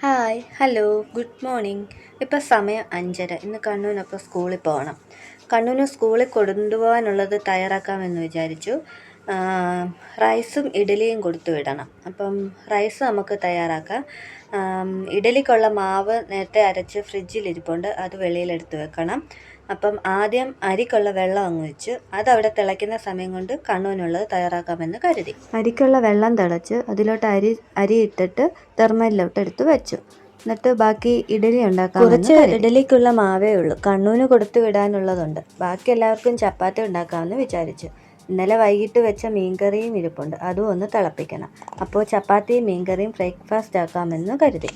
Hello, good morning. ഇപ്പം സമയം 5:30. ഇന്ന് കണ്ണൂനൊപ്പം സ്കൂളിൽ പോകണം. കണ്ണൂന് സ്കൂളിൽ കൊണ്ടുപോകാനുള്ളത് തയ്യാറാക്കാമെന്ന് വിചാരിച്ചു. റൈസും ഇഡ്ഡലിയും കൊടുത്തു വിടണം. അപ്പം റൈസ് നമുക്ക് തയ്യാറാക്കാം. ഇഡ്ഡലിക്കുള്ള മാവ് നേരത്തെ അരച്ച് ഫ്രിഡ്ജിലിരിപ്പുണ്ട്, അത് വെളിയിലെടുത്ത് വെക്കണം. അപ്പം ആദ്യം അരിക്കുള്ള വെള്ളം അങ്ങ് വെച്ച് അതവിടെ തിളയ്ക്കുന്ന സമയം കൊണ്ട് കണ്ണൂനുള്ളത് തയ്യാറാക്കാമെന്ന് കരുതി. അരിക്കുള്ള വെള്ളം തിളച്ച് അതിലോട്ട് അരി ഇട്ടിട്ട് തെർമലിലോട്ട് എടുത്ത് വെച്ചു. എന്നിട്ട് ബാക്കി ഇഡ്ഡലി ഉണ്ടാക്കാം. കുറച്ച് ഇഡ്ഡലിക്കുള്ള മാവേ ഉള്ളൂ, കണ്ണൂന് കൊടുത്തു വിടാനുള്ളതുണ്ട്. ബാക്കി എല്ലാവർക്കും ചപ്പാത്തി ഉണ്ടാക്കാമെന്ന് വിചാരിച്ചു. ഇന്നലെ വൈകിട്ട് വെച്ച മീൻകറിയും ഇരിപ്പുണ്ട്, അതും ഒന്ന് തിളപ്പിക്കണം. അപ്പോൾ ചപ്പാത്തിയും മീൻകറിയും ബ്രേക്ക്ഫാസ്റ്റ് ആക്കാമെന്ന് കരുതി.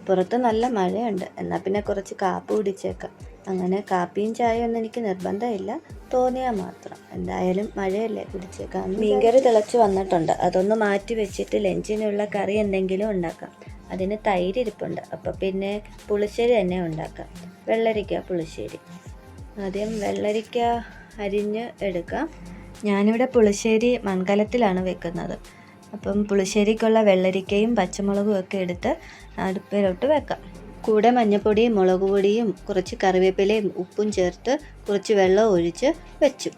പുറത്ത് നല്ല മഴയുണ്ട്, എന്നാൽ പിന്നെ കുറച്ച് കാപ്പി കുടിച്ചേക്കാം. അങ്ങനെ കാപ്പിയും ചായയും ഒന്നും എനിക്ക് നിർബന്ധമില്ല, തോന്നിയാൽ മാത്രം. എന്തായാലും മഴയല്ലേ, കുടിച്ചേക്കാം. മീൻകറി തിളച്ച് വന്നിട്ടുണ്ട്, അതൊന്ന് മാറ്റി വെച്ചിട്ട് ലഞ്ചിനുള്ള കറി എന്തെങ്കിലും ഉണ്ടാക്കാം. അതിന് തൈര് ഇരിപ്പുണ്ട്, അപ്പോൾ പിന്നെ പുളിശ്ശേരി തന്നെ ഉണ്ടാക്കാം. വെള്ളരിക്ക പുളിശ്ശേരി. ആദ്യം വെള്ളരിക്ക അരിഞ്ഞ് എടുക്കാം. ഞാനിവിടെ പുളിശ്ശേരി മൺകലത്തിലാണ് വെക്കുന്നത്. അപ്പം പുളിശ്ശേരിക്കുള്ള വെള്ളരിക്കയും പച്ചമുളകും ഒക്കെ എടുത്ത് അടുപ്പിലോട്ട് വെക്കാം. കൂടെ മഞ്ഞൾപ്പൊടിയും മുളക് പൊടിയും കുറച്ച് കറിവേപ്പിലയും ഉപ്പും ചേർത്ത് കുറച്ച് വെള്ളം ഒഴിച്ച് വെച്ചു.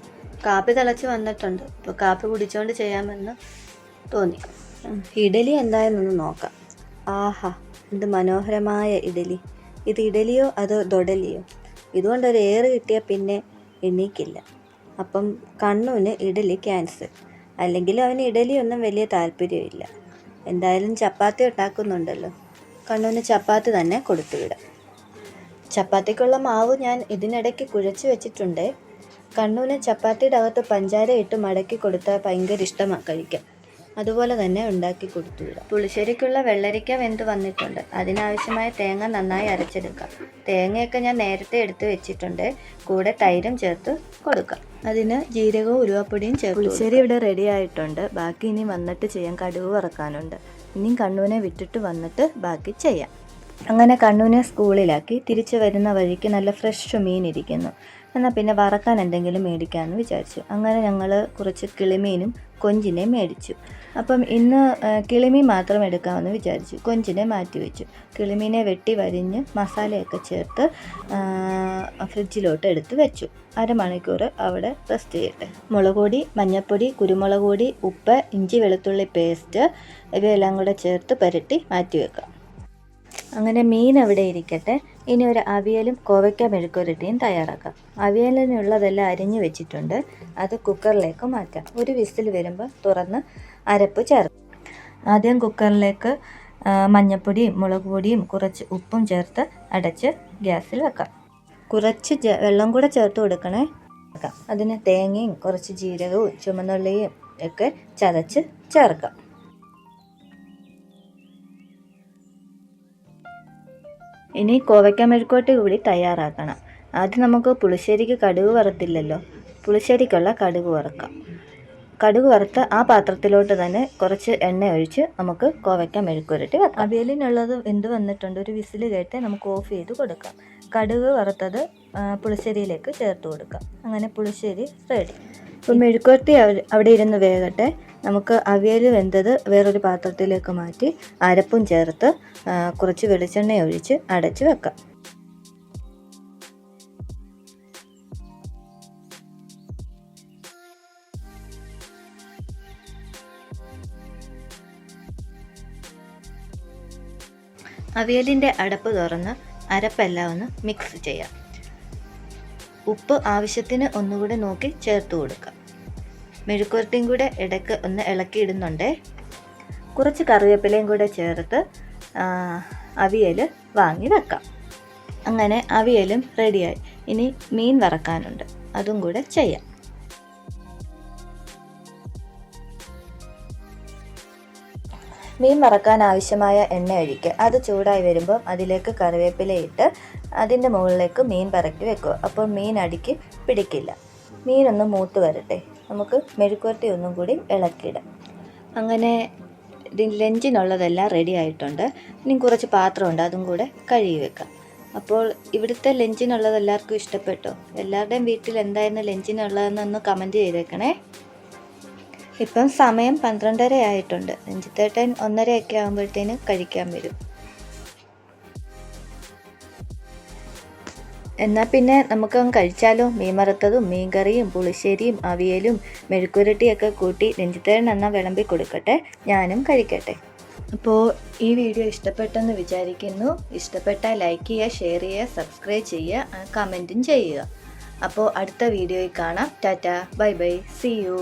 കാപ്പി തിളച്ച് വന്നിട്ടുണ്ട്, ഇപ്പോൾ കാപ്പി കുടിച്ചുകൊണ്ട് ചെയ്യാമെന്ന് തോന്നി. ഇഡലി എന്തായെന്നൊന്ന് നോക്കാം. ആഹാ, എന്ത് മനോഹരമായ ഇഡലി! ഇത് ഇഡലിയോ അതോ ദൊഡലിയോ? ഇതുകൊണ്ടൊരു ഏറ് കിട്ടിയാൽ പിന്നെ എണീക്കില്ല. അപ്പം കണ്ണൂന് ഇഡലി ക്യാൻസൽ. അല്ലെങ്കിൽ അവന് ഇഡലിയൊന്നും വലിയ താല്പര്യമില്ല. എന്തായാലും ചപ്പാത്തി ഉണ്ടാക്കുന്നുണ്ടല്ലോ, കണ്ണൂന് ചപ്പാത്തി തന്നെ കൊടുത്തുവിടാം. ചപ്പാത്തിക്കുള്ള മാവ് ഞാൻ ഇതിനിടയ്ക്ക് കുഴച്ച് വെച്ചിട്ടുണ്ട്. കണ്ണൂന് ചപ്പാത്തിയുടെ അകത്ത് പഞ്ചാര ഇട്ട് മടക്കി കൊടുത്താൽ ഭയങ്കര ഇഷ്ടമാണ് കഴിക്കാൻ. അതുപോലെ തന്നെ ഉണ്ടാക്കി കൊടുത്തുവിടാം. പുളിശ്ശേരിക്കുള്ള വെള്ളരിക്ക വെന്ത് വന്നിട്ടുണ്ട്, അതിനാവശ്യമായ തേങ്ങ നന്നായി അരച്ചെടുക്കാം. തേങ്ങയൊക്കെ ഞാൻ നേരത്തെ എടുത്ത് വെച്ചിട്ടുണ്ട്. കൂടെ തൈരും ചേർത്ത് കൊടുക്കാം. അതിന് ജീരകവും ഉലുവാപ്പൊടിയും ചേർത്ത്. പുളിശ്ശേരി ഇവിടെ റെഡി ആയിട്ടുണ്ട്, ബാക്കി ഇനി വന്നിട്ട് ചെയ്യാം. കടുക് വറക്കാനുണ്ട്. ഇനിയും കണ്ണൂനെ വിട്ടിട്ട് വന്നിട്ട് ബാക്കി ചെയ്യാം. അങ്ങനെ കണ്ണൂനെ സ്കൂളിലാക്കി തിരിച്ചു വരുന്ന വഴിക്ക് നല്ല ഫ്രഷ് മീൻ ഇരിക്കുന്നു. എന്നാൽ പിന്നെ വറക്കാൻ എന്തെങ്കിലും മേടിക്കാമെന്ന് വിചാരിച്ചു. അങ്ങനെ ഞങ്ങൾ കുറച്ച് കിളിമീനും കൊഞ്ചിനെയും മേടിച്ചു. അപ്പം ഇന്ന് കിളിമീൻ മാത്രം എടുക്കാമെന്ന് വിചാരിച്ചു, കൊഞ്ചിനെ മാറ്റി വെച്ചു. കിളിമീനെ വെട്ടി വരിഞ്ഞ് മസാലയൊക്കെ ചേർത്ത് ഫ്രിഡ്ജിലോട്ട് എടുത്ത് വെച്ചു. അരമണിക്കൂർ അവിടെ റെസ്റ്റ് ചെയ്യട്ടെ. മുളക് പൊടി, മഞ്ഞൾപ്പൊടി, കുരുമുളക് പൊടി, ഉപ്പ്, ഇഞ്ചി വെളുത്തുള്ളി പേസ്റ്റ് ഇവയെല്ലാം കൂടെ ചേർത്ത് പുരട്ടി മാറ്റി വെക്കാം. അങ്ങനെ മീൻ അവിടെ ഇരിക്കട്ടെ. ഇനി ഒരു അവിയലും കോവയ്ക്ക മെഴുക്കുരട്ടിയും തയ്യാറാക്കാം. അവിയലിനുള്ളതെല്ലാം അരിഞ്ഞു വെച്ചിട്ടുണ്ട്, അത് കുക്കറിലേക്ക് മാറ്റാം. ഒരു വിസിൽ വരുമ്പോൾ തുറന്ന് അരപ്പ് ചേർക്കാം. ആദ്യം കുക്കറിലേക്ക് മഞ്ഞൾപ്പൊടിയും മുളക് പൊടിയും കുറച്ച് ഉപ്പും ചേർത്ത് അടച്ച് ഗ്യാസിൽ വെക്കാം. കുറച്ച് വെള്ളം കൂടെ ചേർത്ത് കൊടുക്കണേ. അതിന് തേങ്ങയും കുറച്ച് ജീരകവും ചുമന്നുള്ളിയും ഒക്കെ ചതച്ച് ചേർക്കാം. ഇനി കോവയ്ക്ക മെഴുക്കുവരട്ടി കൂടി തയ്യാറാക്കണം. ആദ്യം നമുക്ക് പുളിശ്ശേരിക്ക് കടുക് വറുത്തില്ലല്ലോ, പുളിശ്ശേരിക്കുള്ള കടുക് വറുക്കാം. കടുക് വറുത്ത് ആ പാത്രത്തിലോട്ട് തന്നെ കുറച്ച് എണ്ണ ഒഴിച്ച് നമുക്ക് കോവയ്ക്ക മെഴുക്കുവരട്ടി വെക്കാം. അവിയലിനുള്ളത് വെന്ത് വന്നിട്ടുണ്ട്, ഒരു വിസിൽ കേട്ട് നമുക്ക് ഓഫ് ചെയ്ത് കൊടുക്കാം. കടുക് വറുത്തത് പുളിശ്ശേരിയിലേക്ക് ചേർത്ത് കൊടുക്കാം. അങ്ങനെ പുളിശ്ശേരി റെഡി. ഇപ്പോൾ മെഴുക്കുവരട്ടി അവിടെ ഇരുന്ന് വേകട്ടെ. നമുക്ക് അവിയൽ വെന്തത് വേറൊരു പാത്രത്തിലേക്ക് മാറ്റി അരപ്പും ചേർത്ത് കുറച്ച് വെളിച്ചെണ്ണ ഒഴിച്ച് അടച്ച് വെക്കാം. അവിയലിൻ്റെ അടപ്പ് തുറന്ന് അരപ്പെല്ലാം ഒന്ന് മിക്സ് ചെയ്യാം. ഉപ്പ് ആവശ്യത്തിന് ഒന്നുകൂടെ നോക്കി ചേർത്ത് കൊടുക്കാം. മെഴുക്കുവരട്ടിയും കൂടെ ഇടയ്ക്ക് ഒന്ന് ഇളക്കിയിടുന്നുണ്ട്. കുറച്ച് കറിവേപ്പിലയും കൂടെ ചേർത്ത് അവിയൽ വാങ്ങി വെക്കാം. അങ്ങനെ അവിയലും റെഡിയായി. ഇനി മീൻ വറക്കാനുണ്ട്, അതും കൂടെ ചെയ്യാം. മീൻ വറക്കാൻ ആവശ്യമായ എണ്ണ ഒഴിക്കുക. അത് ചൂടായി വരുമ്പോൾ അതിലേക്ക് കറിവേപ്പില ഇട്ട് അതിൻ്റെ മുകളിലേക്ക് മീൻ പറക്കി വെക്കുക. അപ്പോൾ മീൻ അടിക്ക് പിടിക്കില്ല. മീനൊന്ന് മൂത്ത് വരട്ടെ, നമുക്ക് മെഴുക്കുവരട്ടി ഒന്നും കൂടി ഇളക്കിയിടാം. അങ്ങനെ ലഞ്ചിനുള്ളതെല്ലാം റെഡി ആയിട്ടുണ്ട്. ഇനി കുറച്ച് പാത്രമുണ്ട്, അതും കൂടെ കഴുകി വെക്കാം. അപ്പോൾ ഇവിടുത്തെ ലഞ്ചിനുള്ളത് എല്ലാവർക്കും ഇഷ്ടപ്പെട്ടോ? എല്ലാവരുടെയും വീട്ടിൽ എന്തായിരുന്നു ലഞ്ചിനുള്ളതെന്നൊന്ന് കമൻറ്റ് ചെയ്തേക്കണേ. ഇപ്പം സമയം 12:30 ആയിട്ടുണ്ട്. രഞ്ജിത്തേട്ടൻ 1:30 ആകുമ്പോഴത്തേന് കഴിക്കാൻ വരും. എന്നാൽ പിന്നെ നമുക്കങ്ങ് കഴിച്ചാലോ. മീൻ വറുത്തതും മീൻ കറിയും പുളിശ്ശേരിയും അവിയലും മെഴുക്കുരട്ടിയൊക്കെ കൂട്ടി രഞ്ജിത്തേട്ടൻ എന്നാൽ വിളമ്പി കൊടുക്കട്ടെ, ഞാനും കഴിക്കട്ടെ. അപ്പോൾ ഈ വീഡിയോ ഇഷ്ടപ്പെട്ടെന്ന് വിചാരിക്കുന്നു. ഇഷ്ടപ്പെട്ടാൽ ലൈക്ക് ചെയ്യുക, ഷെയർ ചെയ്യുക, സബ്സ്ക്രൈബ് ചെയ്യുക, കമൻറ്റും ചെയ്യുക. അപ്പോൾ അടുത്ത വീഡിയോയിൽ കാണാം. Tata, bye bye, see U.